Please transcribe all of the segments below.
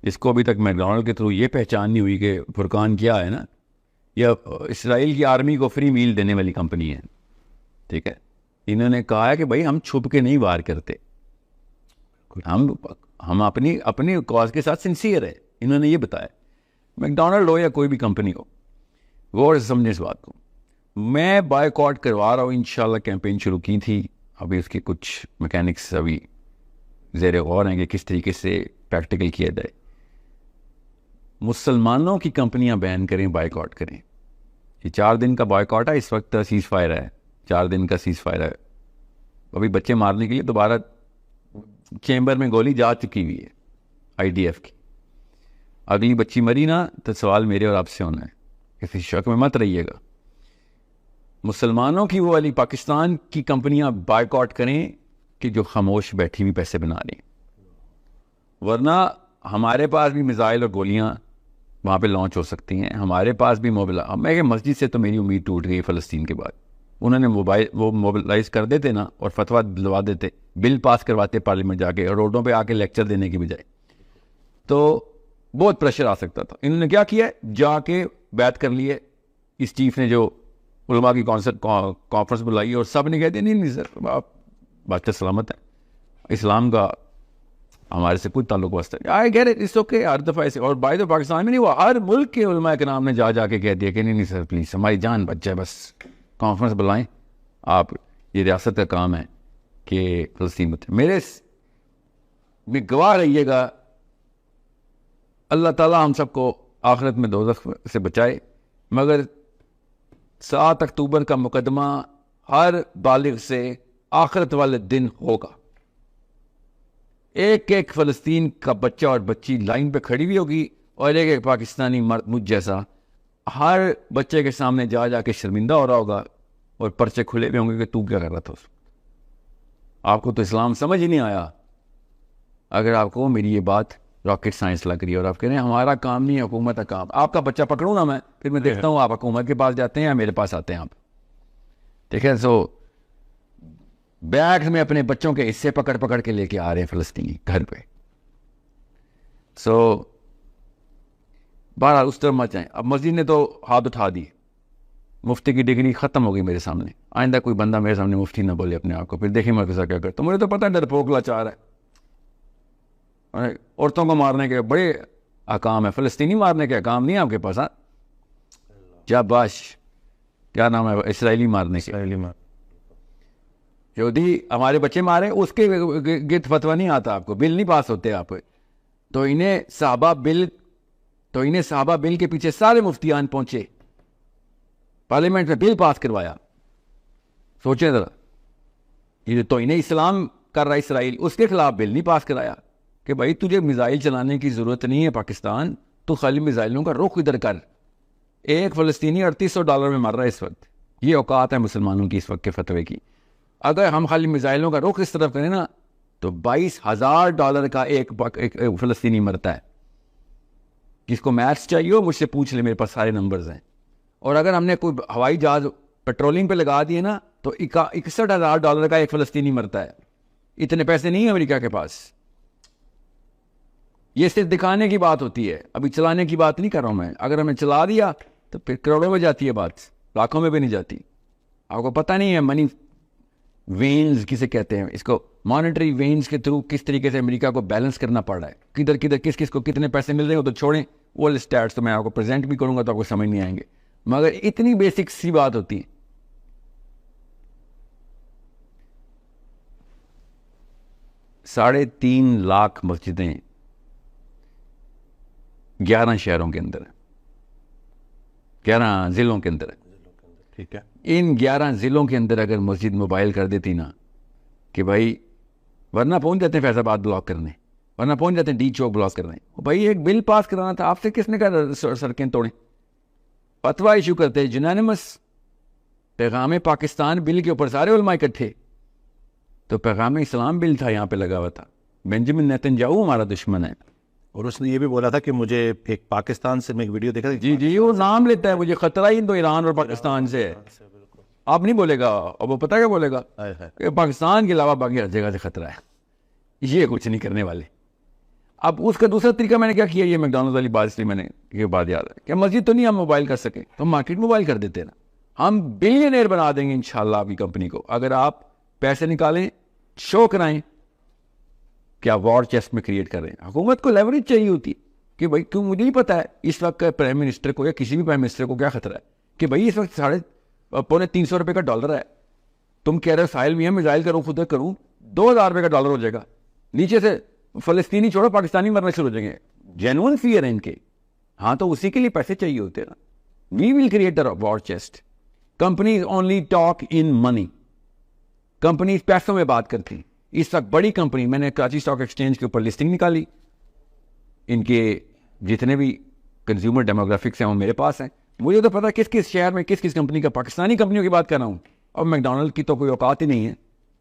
اس کو ابھی تک میکڈونلڈ کے تھرو یہ پہچان نہیں ہوئی کہ فرقان کیا ہے نا، یہ اسرائیل کی آرمی کو فری میل دینے والی کمپنی ہے، ٹھیک ہے. انہوں نے کہا ہے کہ بھائی ہم چھپ کے نہیں وار کرتے، ہم اپنی کاز کے ساتھ سنسیئر ہے. انہوں نے یہ بتایا. میکڈونلڈ ہو یا کوئی بھی کمپنی ہو، غور سے سمجھیں اس بات کو. میں بائیک آؤٹ کروا رہا ہوں، انشاءاللہ کیمپین شروع کی تھی، ابھی اس کے کچھ میکینکس ابھی زیر غور ہیں کہ کس طریقے سے پریکٹیکل کیا جائے. مسلمانوں کی کمپنیاں بین کریں، بائیک آؤٹ کریں. یہ 4 دن کا بائیک آؤٹ ہے، اس وقت سیز فائر ہے، 4 دن کا سیز فائر ہے. ابھی بچے مارنے کے لیے دوبارہ چیمبر میں گولی جا چکی ہوئی ہے IDF کی. اگلی بچی مری نا تو سوال میرے اور آپ سے ہونا ہے، کسی شک میں مت رہیے گا. مسلمانوں کی وہ والی پاکستان کی کمپنیاں بائیک آؤٹ کریں کہ جو خاموش بیٹھی ہوئی پیسے بنا رہی ہیں، ورنہ ہمارے پاس بھی میزائل اور گولیاں وہاں پہ لانچ ہو سکتی ہیں. ہمارے پاس بھی میں کہ مسجد سے تو میری امید ٹوٹ گئی فلسطین کے بعد. انہوں نے وہ موبلائز کر دیتے نا اور فتویٰ دلوا دیتے، بل پاس کرواتے پارلیمنٹ جا کے، اور روڈوں پہ آ کے لیکچر دینے کی بجائے، تو بہت پریشر آ سکتا تھا. انہوں نے کیا کیا، جا کے بیعت کر لیے. اس چیف نے جو علماء کی کانفرنس بلائی اور سب نے کہہ دیا نہیں سر آپ بات سلامت ہے، اسلام کا ہمارے سے کوئی تعلق واسطہ نہیں. I get it, it's okay. ہر دفعہ ایسے، اور بائی تو پاکستان میں نہیں، وہ ہر ملک کے علماء کرام نے جا کے کہہ دیا کہ نہیں سر پلیز ہماری جان بچ جائے، بس کانفرنس بلائیں آپ، یہ ریاست کا کام ہے کہ فلسطین میں. میرے گواہ رہیے گا، اللہ تعالیٰ ہم سب کو آخرت میں دوزخ سے بچائے، مگر 7 اکتوبر کا مقدمہ ہر بالغ سے آخرت والے دن ہوگا. ایک ایک فلسطین کا بچہ اور بچی لائن پہ کھڑی ہوئی ہوگی، اور ایک ایک پاکستانی مرد مجھ جیسا ہر بچے کے سامنے جا کے شرمندہ ہو رہا ہوگا، اور پرچے کھلے ہوئے ہوں گے کہ تو کیا کر رہا تھا. آپ کو تو اسلام سمجھ ہی نہیں آیا اگر آپ کو میری یہ بات راکٹ سائنس لگ رہی ہے، اور آپ کہہ رہے ہیں ہمارا کام نہیں ہے، حکومت کا کام. آپ کا بچہ پکڑوں نا میں، پھر میں دیکھتا ہوں آپ حکومت کے پاس جاتے ہیں یا میرے پاس آتے ہیں آپ. ٹھیک ہے، سو بیگ میں اپنے بچوں کے حصے پکڑ کے لے کے آ رہے ہیں فلسطینی گھر پہ. سو بہرحال اس طرح مت جائیں. اب مسجد نے تو ہاتھ اٹھا دی، مفتی کی ڈگری ختم ہو گئی میرے سامنے. آئندہ کوئی بندہ میرے سامنے مفتی نہ بولے اپنے آپ کو، پھر دیکھیں میں کیسا کیا کرتا ہوں. مجھے تو پتہ ہے ڈرپوک لاچار ہے، عورتوں کو مارنے کے بڑے احکام ہے، فلسطینی مارنے کے احکام نہیں آپ کے پاس. باش کیا نام ہے اسرائیلی مارنے کے، یہودی ہمارے بچے مارے اس کے گرد فتویٰ نہیں آتا آپ کو، بل نہیں پاس ہوتے آپ. تو انہیں صحابہ بل کے پیچھے سارے مفتیان پہنچے، پارلیمنٹ میں بل پاس کروایا. سوچیں ذرا، یہ تو انہیں اسلام کر رہا ہے اسرائیل، اس کے خلاف بل نہیں پاس کرایا کہ بھائی تجھے میزائل چلانے کی ضرورت نہیں ہے پاکستان، تو خالی میزائلوں کا رخ ادھر کر. ایک فلسطینی $3800 میں مر رہا ہے اس وقت. یہ اوقات ہے مسلمانوں کی اس وقت کے فتوے کی. اگر ہم خالی میزائلوں کا رخ اس طرف کریں نا تو $22,000 کا ایک فلسطینی مرتا ہے. جس کو میتھس چاہیے ہو مجھ سے پوچھ لے، میرے پاس سارے نمبرز ہیں. اور اگر ہم نے کوئی ہوائی جہاز پیٹرولنگ پہ لگا دیے نا تو $61,000 کا ایک فلسطینی مرتا ہے. اتنے پیسے نہیں ہیں امریکہ کے پاس. یہ صرف دکھانے کی بات ہوتی ہے، ابھی چلانے کی بات نہیں کر رہا ہوں میں. اگر ہمیں چلا دیا تو پھر کروڑوں میں جاتی ہے بات، لاکھوں میں بھی نہیں جاتی. آپ کو پتہ نہیں ہے منی وینز کسے کہتے ہیں، اس کو مانیٹری وینز کے تھرو کس طریقے سے امریکہ کو بیلنس کرنا پڑ رہا ہے، کدھر کس کو کتنے پیسے مل رہے ہیں. تو چھوڑیں وہ اسٹیٹس، تو میں آپ کو پریزنٹ بھی کروں گا تو آپ کو سمجھ نہیں آئیں گے، مگر اتنی بیسک سی بات ہوتی ہے. 3.5 لاکھ مسجدیں 11 شہروں کے اندر، 11 ضلعوں کے اندر. ٹھیک ہے، ان 11 ضلعوں کے اندر اگر مسجد موبائل کر دیتی نا کہ بھائی، ورنہ پہنچ جاتے ہیں فیض آباد بلاک کرنے، ورنہ پہنچ جاتے ہیں ڈی چوک بلاک کرنے. بھائی ایک بل پاس کرانا تھا، آپ سے کس نے کہا سڑکیں توڑیں؟ فتویٰ ایشو کرتے جنانمس پیغام پاکستان بل کے اوپر سارے علماء اکٹھے. تو پیغام اسلام بل تھا یہاں پہ لگا ہوا تھا. بنجامن نیتن یاہو ہمارا دشمن ہے، اور اس نے یہ بھی بولا تھا کہ مجھے ایک پاکستان سے میں ایک ویڈیو دیکھا تھا. جی وہ نام لیتا ہے، مجھے خطرہ ہی تو ایران اور پاکستان سے ہے. آپ نہیں بولے گا، اور وہ پتہ کیا بولے گا کہ پاکستان کے علاوہ باقی ہر جگہ سے خطرہ ہے. یہ کچھ نہیں کرنے والے. اب اس کا دوسرا طریقہ میں نے کیا کیا, یہ میکڈونلڈ والی بات اس لیے میں نے یہ بات یاد ہے کہ مسجد تو نہیں ہم موبائل کر سکے تو مارکیٹ موبائل کر دیتے نا, ہم بلینئر بنا دیں گے انشاءاللہ آپ کی کمپنی کو. اگر آپ پیسے نکالیں, شو کرائیں کہ آپ وار چیسٹ میں کریٹ کر رہے ہیں. حکومت کو لیوریج چاہیے ہوتی ہے کہ بھائی کیوں, مجھے نہیں پتا ہے اس وقت پرائم منسٹر کو یا کسی بھی پرائم منسٹر کو کیا خطرہ ہے کہ بھائی اس وقت 350 روپے کا ڈالر ہے, تم کہہ رہے ہو ساحل میں میزائل کروں خود کروں 2000 روپے کا ڈالر ہو جائے گا, نیچے سے فلسطینی چھوڑو پاکستانی مرنے شروع ہو جائیں گے. جینوئن فیئر ہے ان کے, ہاں تو اسی کے لیے پیسے چاہیے ہوتے ہیں نا. We will create a war chest. Companies only talk in money, companies پیسوں میں بات کرتی ہیں. اس وقت بڑی کمپنی, میں نے کراچی اسٹاک ایکسچینج کے اوپر لسٹنگ نکالی, ان کے جتنے بھی کنزیومر ڈیموگرافکس ہیں وہ میرے پاس ہیں. مجھے تو پتا کس کس شہر میں کس کس کمپنی کا, پاکستانی کمپنیوں کی بات کر رہا ہوں. اور میکڈونلڈ کی تو کوئی اوقات ہی نہیں ہے,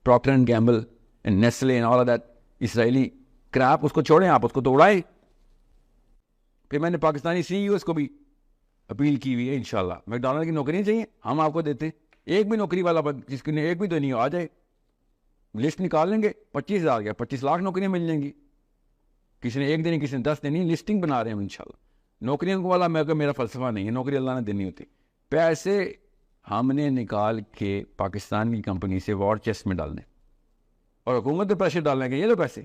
Procter and Gamble and Nestle and all of that Israeli crap, اس کو چھوڑیں آپ, اس کو تو اڑائیں. پھر میں نے پاکستانی سی ای اوز کو بھی اپیل کی ہوئی ہے انشاءاللہ, میکڈونلڈ کی نوکریاں چاہیے ہم آپ کو دیتے ہیں. ایک بھی نوکری والا جس کی ایک بھی تو نہیں ہو, آ جائے, لسٹ نکال لیں گے, 25,000 یا 25 لاکھ نوکریاں مل جائیں گی. کسی نے ایک دینی, کسی نے 10 دینی, لسٹنگ بنا رہے ہیں ہم انشاءاللہ. نوکریوں والا میرا فلسفہ نہیں ہے, نوکری اللہ نے دینی ہوتی. پیسے ہم نے نکال کے پاکستان کی کمپنی سے وار چیسٹ میں ڈالنے, اور حکومت پہ پریشر ڈالنے کے یہ لو پیسے,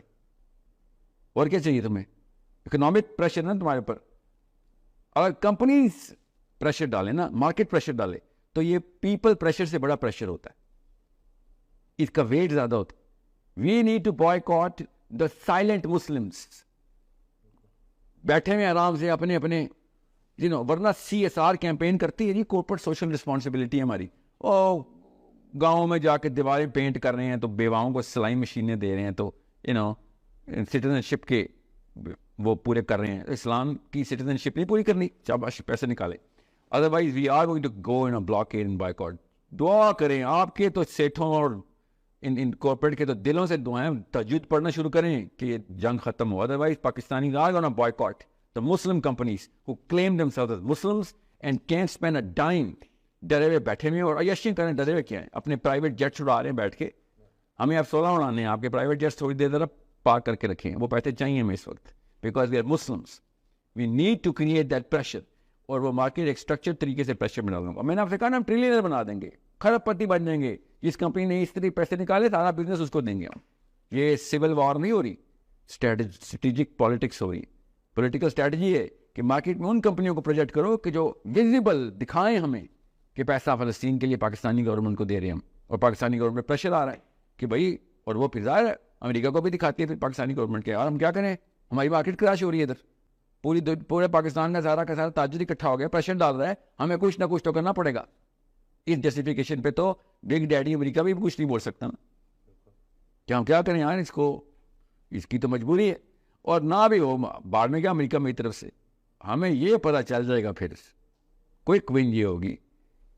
اور کیا چاہیے تمہیں؟ اکنامک پریشر نا تمہارے اوپر. اگر کمپنیز پریشر ڈالیں نا, مارکیٹ پریشر ڈالے, تو یہ پیپل پریشر سے بڑا پریشر ہوتا ہے, اس کا ویٹ زیادہ ہوتا ہے. We need to boycott the silent Muslims. بیٹھے ہوئے آرام سے اپنے اپنے ورنہ CSR کیمپین کرتی ہے جی, کورپوریٹ سوشل رسپانسبلٹی ہماری. او گاؤں میں جا کے دیواریں پینٹ کر رہے ہیں تو بیواؤں کو سلائی مشینیں دے رہے ہیں, تو سٹیزن شپ کے وہ پورے کر رہے ہیں. اسلام کی سٹیزن شپ نہیں پوری کرنی, شاباش پیسے نکالے. Otherwise we are going to go in blockade and boycott. دعا کریں آپ کے تو سیٹھوں اور ان کارپوریٹ کے تو دلوں سے دعائیں, تہجد پڑھنا شروع کریں کہ یہ جنگ ختم ہو. Otherwise Pakistani are gonna boycott the Muslim companies who claim themselves as Muslims and can't spend a dime. ڈرے ہوئے بیٹھے ہوئے اور عیاشی کریں, ڈرے ہوئے کیا ہیں, اپنے پرائیویٹ جیٹس اڑا رہے ہیں بیٹھ کے. ہمیں آپ 16 اڑانے ہیں, آپ کے پرائیویٹ جیٹس تھوڑی دیر ذرا پارک کر کے رکھیں, وہ پیسے چاہیے ہمیں اس وقت, because we are Muslims. We need to create that pressure, اور وہ مارکیٹ ایک اسٹرکچر طریقے سے پریشر بنا دوں گا. میں نے آپ سے کہا نا ہم ٹریلینر بنا دیں گے, کھرب پتی بن جائیں گے. جس کمپنی نے اس طرح پیسے نکالے سارا بزنس اس کو دیں گے ہم. یہ سول وار نہیں ہو رہی, اسٹریٹجک پالیٹکس ہو رہی. پولیٹیکل اسٹریٹجی ہے کہ مارکیٹ میں ان کمپنیوں کو پروجیکٹ کرو کہ جو ویزیبل دکھائیں ہمیں کہ پیسہ فلسطین کے لیے پاکستانی گورنمنٹ کو دے رہے ہیں ہم, اور پاکستانی گورنمنٹ پریشر آ رہا ہے کہ بھائی, اور وہ پھر ظاہر ہے امریکہ کو بھی دکھاتی ہے پھر پاکستانی گورنمنٹ کے, یار ہم کیا کریں, ہماری مارکیٹ کراش ہو رہی ہے ادھر, پورے پاکستان کا سارا تاجر اکٹھا ہو گیا, پریشر ڈال رہا ہے, ہمیں کچھ نہ کچھ تو کرنا پڑے گا. اس جسٹیفیکیشن پہ تو بگ ڈیڈی امریکہ بھی کچھ نہیں بول سکتا نا, کہ ہم کیا کریں یار, اس کی تو مجبوری ہے. اور نہ بھی ہو بعد میں کیا امریکہ میری طرف سے, ہمیں یہ پتہ چل جائے گا پھر کوئک ون یہ ہوگی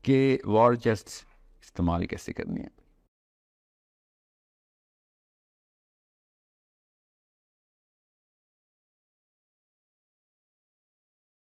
کہ وار چیسٹ استعمال کیسے کرنی ہے.